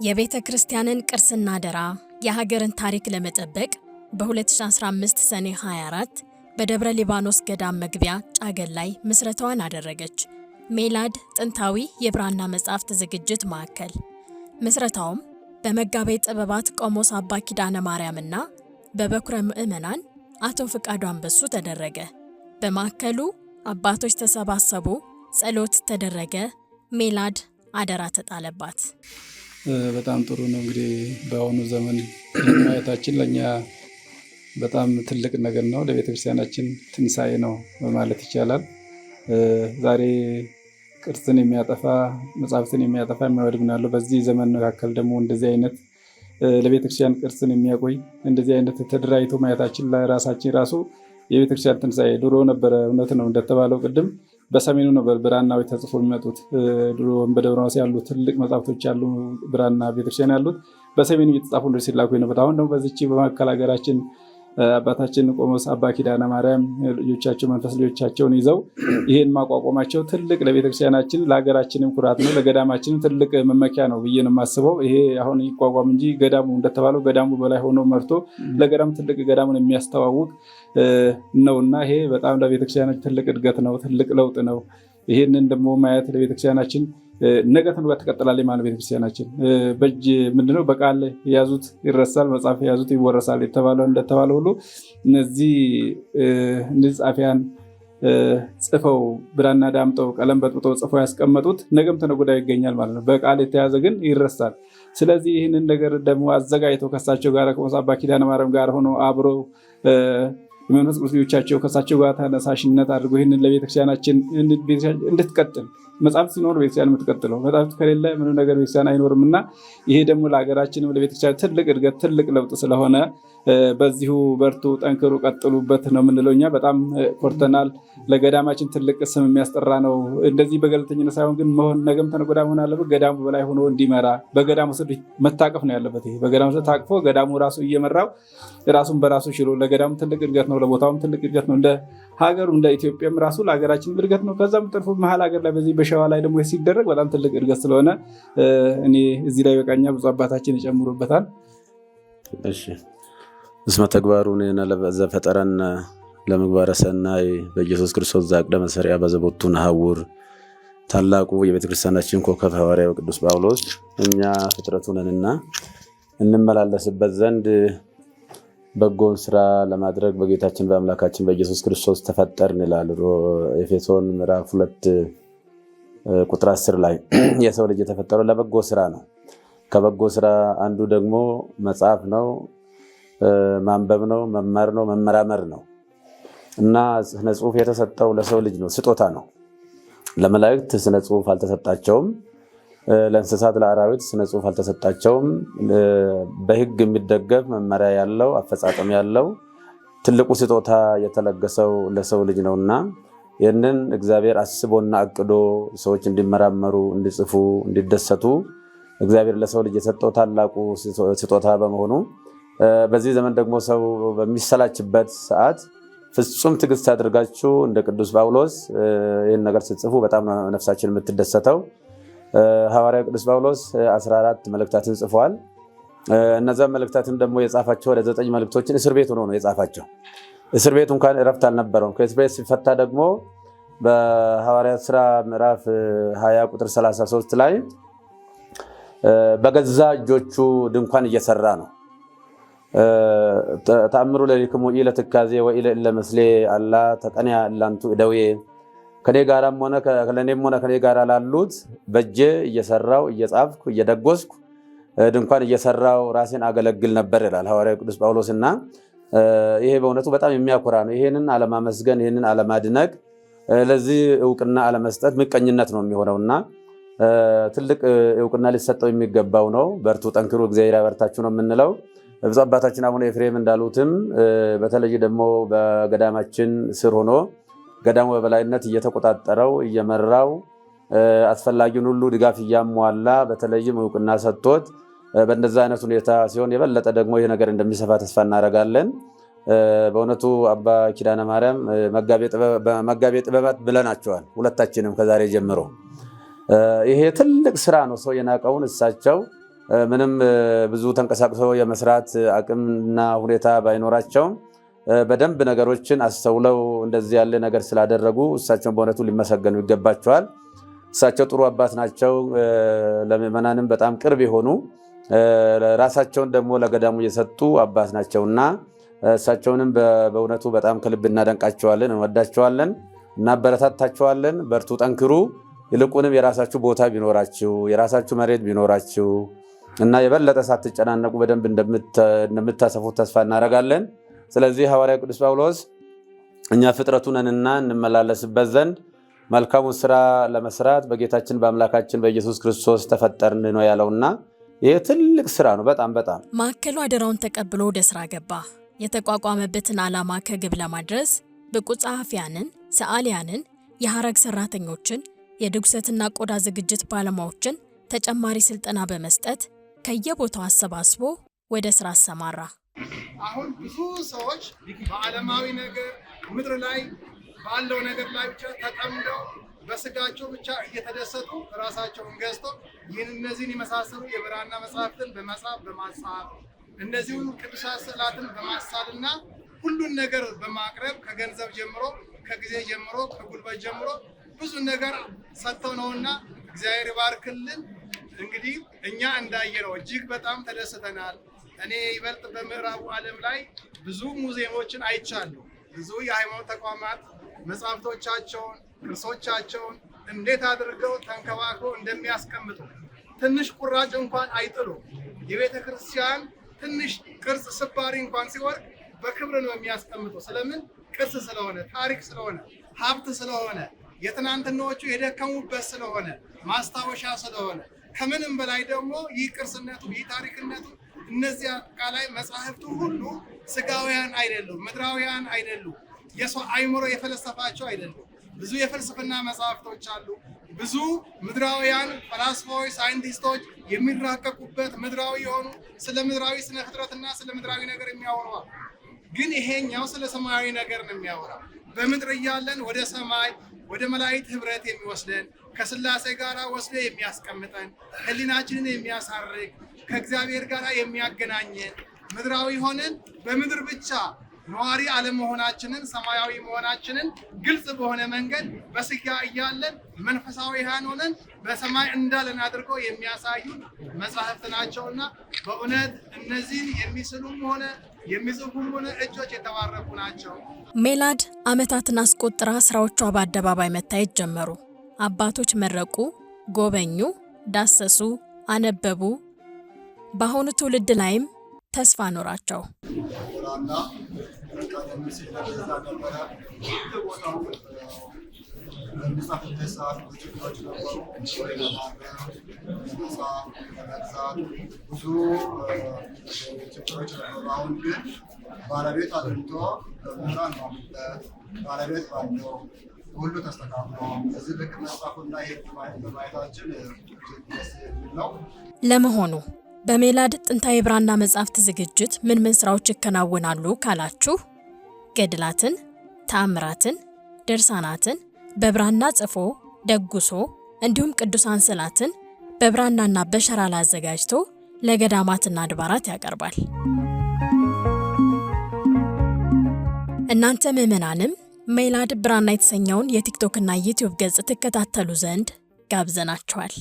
የቤተ ክርስቲያንን ቅርስና አደራ የሀገርን ታሪክ ለመጠበቅ በ2015 ሰኔ 24 በደብረ ሊባኖስ ገዳም መግቢያ ጫገል ላይ ምስረታዋን አደረገች። ሜላድ ጥንታዊ የብራና መጻሕፍት ዝግጅት ማዕከል። ምስረታውም በመጋቤ ጥበባት ቆሞስ አባ ኪዳነ ማርያምና በበኩረ ምዕመናን አቶ ፍቃዱ አንበሱ ተደረገ። በማዕከሉ አባቶች ተሰባሰቡ፣ ጸሎት ተደረገ፣ ሜላድ አደራ ተጣለባት። በጣም ጥሩ ነው። እንግዲህ በአሁኑ ዘመን ማየታችን ለኛ በጣም ትልቅ ነገር ነው። ለቤተክርስቲያናችን ትንሳኤ ነው ማለት ይቻላል። ዛሬ ቅርስን የሚያጠፋ መጻሕፍትን የሚያጠፋ የማይወድም ነው። በዚህ ዘመን መካከል ደግሞ እንደዚህ አይነት ለቤተክርስቲያን ቅርስን የሚያቆይ እንደዚህ አይነት ተደራጅቶ ማየታችን ለራሳችን ራሱ የቤተክርስቲያን ትንሳኤ ድሮ ነበረ። እውነት ነው እንደተባለው ቅድም በሰሜኑ ነበር ብራናዊ ተጽፎ የሚመጡት። ድሮ በደብረ ማርቆስ ያሉ ትልቅ መጻሕፍቶች ያሉ ብራና ቤተክርስቲያን ያሉት በሰሜኑ እየተጻፉ ሲላኩ ነበር። አሁን ደግሞ በዚች በመካከል ሀገራችን አባታችን ቆሞስ አባ ኪዳነ ማርያም ልጆቻቸው መንፈስ ልጆቻቸውን ይዘው ይሄን ማቋቋማቸው ትልቅ ለቤተክርስቲያናችን ለሀገራችንም ኩራት ነው፣ ለገዳማችንም ትልቅ መመኪያ ነው ብዬ ነው የማስበው። ይሄ አሁን ይቋቋም እንጂ ገዳሙ እንደተባለው ገዳሙ በላይ ሆኖ መርቶ ለገዳሙ ትልቅ ገዳሙን የሚያስተዋውቅ ነውና ይሄ በጣም ለቤተክርስቲያናችን ትልቅ እድገት ነው፣ ትልቅ ለውጥ ነው። ይሄንን ደግሞ ማየት ለቤተክርስቲያናችን ነገ ተነገ ትቀጥላለች ማለት ቤተክርስቲያናችን በእጅ ምንድነው በቃል የያዙት ይረሳል፣ መጽሐፍ የያዙት ይወረሳል የተባለው እንደተባለው ሁሉ እነዚህ ጻፊያን ጽፈው ብራና ዳምጠው ቀለም በጥብጠው ጽፈው ያስቀመጡት ነገም ተነገ ወዲያ ይገኛል ማለት ነው። በቃል የተያዘ ግን ይረሳል። ስለዚህ ይህንን ነገር ደግሞ አዘጋጅተው ከሳቸው ጋር ቆሞስ አባ ኪዳነ ማርያም ጋር ሆኖ አብሮ የመንፈስ ቅዱስ ልጆቻቸው ከሳቸው ጋር ተነሳሽነት አድርጎ ይህንን ለቤተክርስቲያናችን እንድትቀጥል መጽሐፍት ሲኖር ቤተክርስቲያን የምትቀጥለው መጽሐፍት ከሌለ ምንም ነገር ቤተክርስቲያን አይኖርምና ይሄ ደግሞ ለሀገራችንም ለቤተክርስቲያን ትልቅ እድገት ትልቅ ለውጥ ስለሆነ በዚሁ በርቱ፣ ጠንክሩ፣ ቀጥሉበት ነው የምንለው። እኛ በጣም ኮርተናል። ለገዳማችን ትልቅ ስም የሚያስጠራ ነው። እንደዚህ በገለልተኝነት ሳይሆን ግን መሆን ነገም ተነገ ወዲያ መሆን አለበት። ገዳሙ በላይ ሆኖ እንዲመራ በገዳሙ ስር መታቀፍ ነው ያለበት። ይሄ በገዳሙ ስር ታቅፎ ገዳሙ ራሱ እየመራው ራሱን በራሱ ችሎ ለገዳሙ ትልቅ እድገት ነው፣ ለቦታውም ትልቅ እድገት ነው። እንደ ሀገሩ እንደ ኢትዮጵያም ራሱ ለሀገራችን እድገት ነው። ከዛም ጥርፉ መሀል ሀገር ላይ በዚህ በሸዋ ላይ ደግሞ ሲደረግ በጣም ትልቅ እድገት ስለሆነ እኔ እዚህ ላይ በቃኛ ብዙ አባታችን ይጨምሩበታል። እሺ እስመ ተግባሩን ዘፈጠረን ለምግባረ ሰናይ በኢየሱስ ክርስቶስ ዘአቅደመ ሠሪዓ በዘቦቱ ነሐውር። ታላቁ የቤተክርስቲያናችን ኮከብ ሐዋርያው ቅዱስ ጳውሎስ እኛ ፍጥረቱ ነንና እንመላለስበት ዘንድ በጎን ስራ ለማድረግ በጌታችን በአምላካችን በኢየሱስ ክርስቶስ ተፈጠርን ይላል ኤፌሶን ምዕራፍ 2 ቁጥር 10 ላይ። የሰው ልጅ የተፈጠረው ለበጎ ስራ ነው። ከበጎ ስራ አንዱ ደግሞ መጽሐፍ ነው፣ ማንበብ ነው፣ መማር ነው፣ መመራመር ነው እና ስነ ጽሁፍ የተሰጠው ለሰው ልጅ ነው፣ ስጦታ ነው። ለመላእክት ስነ ጽሁፍ አልተሰጣቸውም። ለእንስሳት ለአራዊት ስነ ጽሁፍ አልተሰጣቸውም። በህግ የሚደገፍ መመሪያ ያለው አፈጻጸም ያለው ትልቁ ስጦታ የተለገሰው ለሰው ልጅ ነውና ይህንን እግዚአብሔር አስቦና አቅዶ ሰዎች እንዲመራመሩ፣ እንዲጽፉ፣ እንዲደሰቱ እግዚአብሔር ለሰው ልጅ የሰጠው ታላቁ ስጦታ በመሆኑ በዚህ ዘመን ደግሞ ሰው በሚሰላችበት ሰዓት ፍጹም ትዕግስት አድርጋችሁ እንደ ቅዱስ ጳውሎስ ይህን ነገር ስትጽፉ በጣም ነፍሳችን የምትደሰተው። ሐዋርያው ቅዱስ ጳውሎስ 14 መልእክታትን ጽፏል። እነዚያ መልእክታትን ደግሞ የጻፋቸው ወደ 9 መልእክቶችን እስር ቤት ሆኖ ነው የጻፋቸው። እስር ቤቱ እንኳን እረፍት አልነበረውም። ከእስር ቤት ሲፈታ ደግሞ በሐዋርያት ሥራ ምዕራፍ 20 ቁጥር 33 ላይ በገዛ እጆቹ ድንኳን እየሰራ ነው። ተአምሩ ለሊክሙ ኢለትካዜ ወኢለ መስሌ አላ ተቀንያ ላንቱ ደዌ። ከኔ ጋራም ሆነ ከለኔም ሆነ ከኔ ጋራ ላሉት በእጄ እየሰራው እየጻፍኩ እየደጎስኩ ድንኳን እየሰራው ራሴን አገለግል ነበር ይላል ሐዋርያው ቅዱስ ጳውሎስና ይሄ በእውነቱ በጣም የሚያኮራ ነው። ይሄንን አለማመስገን፣ ይሄንን አለማድነቅ፣ ለዚህ ዕውቅና አለመስጠት ምቀኝነት ነው የሚሆነውና ትልቅ ዕውቅና ሊሰጠው የሚገባው ነው። በርቱ፣ ጠንክሩ፣ እግዚአብሔር ያበርታችሁ ነው የምንለው። ብፁዕ አባታችን አቡነ ኤፍሬም እንዳሉትም በተለይ ደግሞ በገዳማችን ስር ሆኖ ገዳሙ በበላይነት እየተቆጣጠረው እየመራው አስፈላጊውን ሁሉ ድጋፍ እያሟላ በተለይም ዕውቅና ሰጥቶት በእንደዛ አይነት ሁኔታ ሲሆን የበለጠ ደግሞ ይሄ ነገር እንደሚሰፋ ተስፋ እናደርጋለን። በእውነቱ አባ ኪዳነ ማርያም መጋቤ ጥበባት ብለናቸዋል ሁለታችንም ከዛሬ ጀምሮ። ይሄ ትልቅ ስራ ነው። ሰው የናቀውን እሳቸው ምንም ብዙ ተንቀሳቅሶ የመስራት አቅምና ሁኔታ ባይኖራቸውም በደንብ ነገሮችን አስተውለው እንደዚህ ያለ ነገር ስላደረጉ እሳቸውን በእውነቱ ሊመሰገኑ ይገባቸዋል። እሳቸው ጥሩ አባት ናቸው። ለምዕመናንም በጣም ቅርብ የሆኑ ራሳቸውን ደግሞ ለገዳሙ የሰጡ አባት ናቸውና እሳቸውንም በእውነቱ በጣም ከልብ እናደንቃቸዋለን፣ እንወዳቸዋለን፣ እናበረታታቸዋለን። በርቱ፣ ጠንክሩ። ይልቁንም የራሳችሁ ቦታ ቢኖራችሁ የራሳችሁ መሬት ቢኖራችሁ እና የበለጠ ሳትጨናነቁ በደንብ እንደምታሰፉት ተስፋ እናደርጋለን። ስለዚህ ሐዋርያው ቅዱስ ጳውሎስ እኛ ፍጥረቱ ነንና እንመላለስበት ዘንድ መልካሙን ስራ ለመስራት በጌታችን በአምላካችን በኢየሱስ ክርስቶስ ተፈጠርን ነው ያለውና ይህ ትልቅ ስራ ነው። በጣም ማዕከሉ አደራውን ተቀብሎ ወደ ስራ ገባ። የተቋቋመበትን ዓላማ ከግብ ለማድረስ ብቁ ጸሐፊያንን፣ ሰዓሊያንን፣ የሐረግ ሰራተኞችን፣ የድጉሰትና ቆዳ ዝግጅት ባለሙያዎችን ተጨማሪ ስልጠና በመስጠት ከየቦታው አሰባስቦ ወደ ስራ አሰማራ። አሁን ብዙ ሰዎች በዓለማዊ ነገር ምድር ላይ ባለው ነገር ላይ ብቻ ተጠምደው በስጋቸው ብቻ እየተደሰቱ ራሳቸውን ገዝተው እነዚህን የመሳሰሉ የብራና መጽሐፍትን በመጻፍ በማጻፍ እነዚሁን ቅዱሳት ስዕላትን በማሳልና ሁሉን ነገር በማቅረብ ከገንዘብ ጀምሮ ከጊዜ ጀምሮ ከጉልበት ጀምሮ ብዙ ነገር ሰጥተው ነውና እግዚአብሔር ይባርክልን። እንግዲህ እኛ እንዳየነው እጅግ በጣም ተደስተናል። እኔ ይበልጥ በምዕራቡ ዓለም ላይ ብዙ ሙዚየሞችን አይቻለሁ። ብዙ የሃይማኖት ተቋማት መጽሐፍቶቻቸውን፣ ቅርሶቻቸውን እንዴት አድርገው ተንከባክበው እንደሚያስቀምጡ ትንሽ ቁራጭ እንኳን አይጥሉ። የቤተ ክርስቲያን ትንሽ ቅርጽ ስባሪ እንኳን ሲወርቅ በክብር ነው የሚያስቀምጡ። ስለምን? ቅርስ ስለሆነ፣ ታሪክ ስለሆነ፣ ሀብት ስለሆነ፣ የትናንትናዎቹ የደከሙበት ስለሆነ፣ ማስታወሻ ስለሆነ፣ ከምንም በላይ ደግሞ ይህ ቅርስነቱ ይህ ታሪክነቱ እነዚህ አጠቃላይ መጽሐፍቱ ሁሉ ስጋውያን አይደሉም፣ ምድራውያን አይደሉም፣ የሰው አይምሮ የፈለሰፋቸው አይደሉም። ብዙ የፍልስፍና መጽሐፍቶች አሉ። ብዙ ምድራውያን ፈላስፋዎች፣ ሳይንቲስቶች የሚራቀቁበት ምድራዊ የሆኑ ስለ ምድራዊ ስነ ፍጥረትና ስለ ምድራዊ ነገር የሚያወሩ፣ ግን ይሄኛው ስለ ሰማያዊ ነገር ነው የሚያወራው። በምድር እያለን ወደ ሰማይ ወደ መላእክት ህብረት የሚወስደን ከስላሴ ጋር ወስዶ የሚያስቀምጠን ህሊናችንን የሚያሳርግ ከእግዚአብሔር ጋር የሚያገናኘን ምድራዊ ሆነን በምድር ብቻ ነዋሪ አለመሆናችንን ሰማያዊ መሆናችንን ግልጽ በሆነ መንገድ በስጋ እያለን መንፈሳዊያን ሆነን በሰማይ እንዳለን አድርገው የሚያሳዩ መጽሐፍት ናቸውና በእውነት እነዚህን የሚስሉም ሆነ የሚጽፉም ሆነ እጆች የተባረኩ ናቸው። ሜላድ ዓመታትን አስቆጥራ ስራዎቿ በአደባባይ መታየት ጀመሩ። አባቶች መረቁ፣ ጎበኙ፣ ዳሰሱ፣ አነበቡ። በአሁኑ ትውልድ ላይም ተስፋ ኖራቸው። ብዙ ችግሮች ነበሩ። አሁን ግን ባለቤት አግኝቶ ምራን ባለቤት ባለው ሁሉ ተስተካክሎ እዚህ ልክ መጽሐፉና በማየታችን ደስ የሚል ነው። ለመሆኑ በሜላድ ጥንታዊ ብራና መጻሕፍት ዝግጅት ምን ስራዎች ይከናወናሉ ካላችሁ፣ ገድላትን፣ ተአምራትን፣ ድርሳናትን በብራና ጽፎ ደጉሶ እንዲሁም ቅዱሳን ስዕላትን በብራናና በሸራ ላይ አዘጋጅቶ ለገዳማትና አድባራት ያቀርባል። እናንተ ምዕመናንም ሜላድ ብራና የተሰኘውን የቲክቶክ እና ዩቲዩብ ገጽ ትከታተሉ ዘንድ ጋብዘናችኋል።